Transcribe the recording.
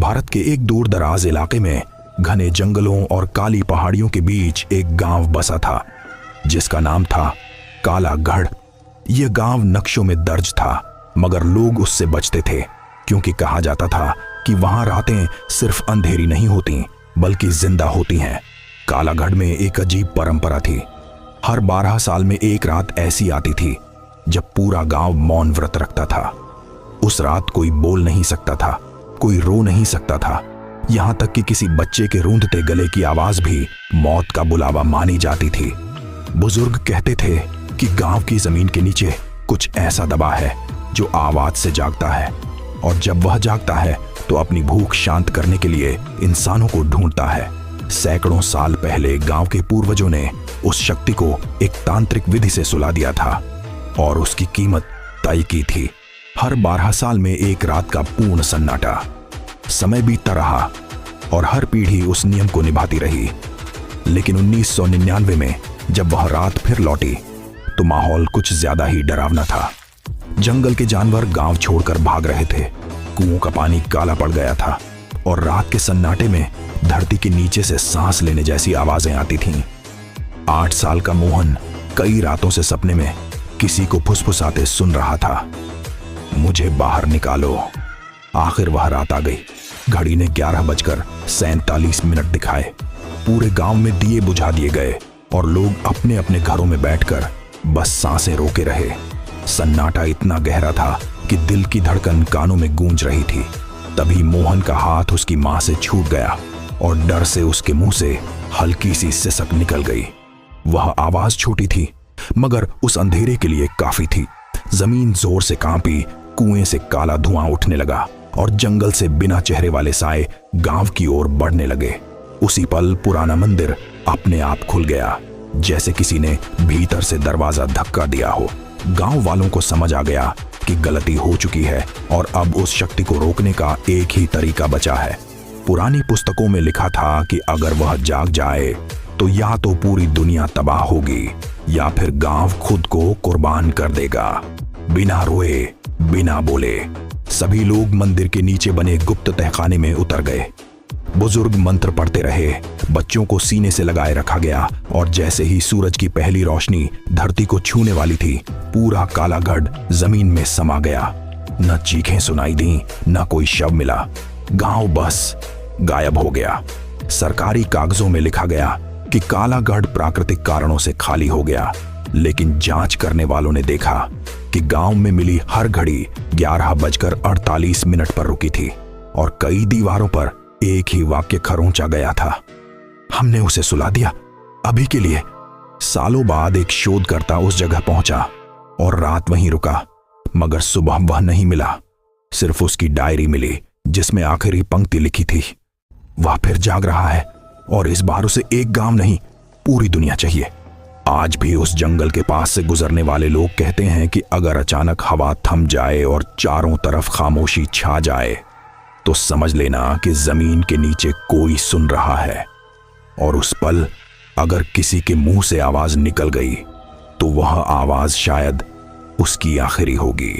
भारत के एक दूर दराज इलाके में घने जंगलों और काली पहाड़ियों के बीच एक गांव बसा था जिसका नाम था कालागढ़। यह गांव नक्शों में दर्ज था, मगर लोग उससे बचते थे क्योंकि कहा जाता था कि वहां रातें सिर्फ अंधेरी नहीं होती बल्कि जिंदा होती हैं। कालागढ़ में एक अजीब परंपरा थी। हर 12 साल में एक रात ऐसी आती थी जब पूरा गांव मौन व्रत रखता था। उस रात कोई बोल नहीं सकता था, कोई रो नहीं सकता था, यहां तक कि किसी बच्चे के रूंधते गले की आवाज भी मौत का बुलावा मानी जाती थी। बुजुर्ग कहते थे कि गांव की जमीन के नीचे कुछ ऐसा दबा है जो आवाज से जागता है, और जब वह जागता है तो अपनी भूख शांत करने के लिए इंसानों को ढूंढता है। सैकड़ों साल पहले गांव के पूर्वजों ने उस शक्ति को एक तांत्रिक विधि से सुला दिया था और उसकी कीमत तय की थी। हर 12 साल में एक रात का पूर्ण सन्नाटा। समय बीतता रहा और हर पीढ़ी उस नियम को निभाती रही, लेकिन 1999 में जब वह रात फिर लौटी तो माहौल कुछ ज्यादा ही डरावना था। जंगल के जानवर गांव छोड़कर भाग रहे थे, कुओं का पानी काला पड़ गया था और रात के सन्नाटे में धरती के नीचे से सांस लेने जैसी आवाजें आती थीं। 8 साल का मोहन कई रातों से सपने में किसी को फुसफुसाते सुन रहा था, मुझे बाहर निकालो। आखिर वह रात आ गई। घड़ी ने 11:47 दिखाए। पूरे गांव में दिए बुझा दिए गए और लोग अपने अपने घरों में बैठकर बस सांसें रोके रहे। सन्नाटा इतना गहरा था कि दिल की धड़कन कानों में गूंज रही थी। तभी मोहन का हाथ उसकी मां से छूट गया और डर से उसके मुंह से हल्की सी सिसक निकल गई। वह आवाज छोटी थी मगर उस अंधेरे के लिए काफी थी। जमीन जोर से कांपी, कुएं से काला धुआं उठने लगा और जंगल से बिना चेहरे वाले साए गांव की ओर बढ़ने लगे। उसी पल पुराना मंदिर अपने आप खुल गया, जैसे किसी ने भीतर से दरवाजा धक्का दिया हो। गांव वालों को समझ आ गया कि गलती हो चुकी है और अब उस शक्ति को रोकने का एक ही तरीका बचा है। पुरानी पुस्तकों में लिखा था कि अगर वह जाग जाए तो या तो पूरी दुनिया तबाह होगी या फिर गांव खुद को कुर्बान कर देगा। बिना रोए, बिना बोले सभी लोग मंदिर के नीचे बने गुप्त तहखाने में उतर गए। बुजुर्ग मंत्र पढ़ते रहे, बच्चों को सीने से लगाए रखा गया और जैसे ही सूरज की पहली रोशनी धरती को छूने वाली थी, पूरा कालागढ़ जमीन में समा गया। न चीखें सुनाई दी, न कोई शव मिला। गांव बस गायब हो गया। सरकारी कागजों में लिखा गया कि कालागढ़ प्राकृतिक कारणों से खाली हो गया, लेकिन जांच करने वालों ने देखा कि गांव में मिली हर घड़ी 11:48 पर रुकी थी और कई दीवारों पर एक ही वाक्य खरोंचा गया था, हमने उसे सुला दिया अभी के लिए। सालों बाद एक शोधकर्ता उस जगह पहुंचा और रात वहीं रुका, मगर सुबह वह नहीं मिला। सिर्फ उसकी डायरी मिली जिसमें आखिरी पंक्ति लिखी थी, वह फिर जाग रहा है और इस बार उसे एक गांव नहीं, पूरी दुनिया चाहिए। आज भी उस जंगल के पास से गुजरने वाले लोग कहते हैं कि अगर अचानक हवा थम जाए और चारों तरफ खामोशी छा जाए तो समझ लेना कि जमीन के नीचे कोई सुन रहा है, और उस पल अगर किसी के मुंह से आवाज निकल गई तो वह आवाज शायद उसकी आखिरी होगी।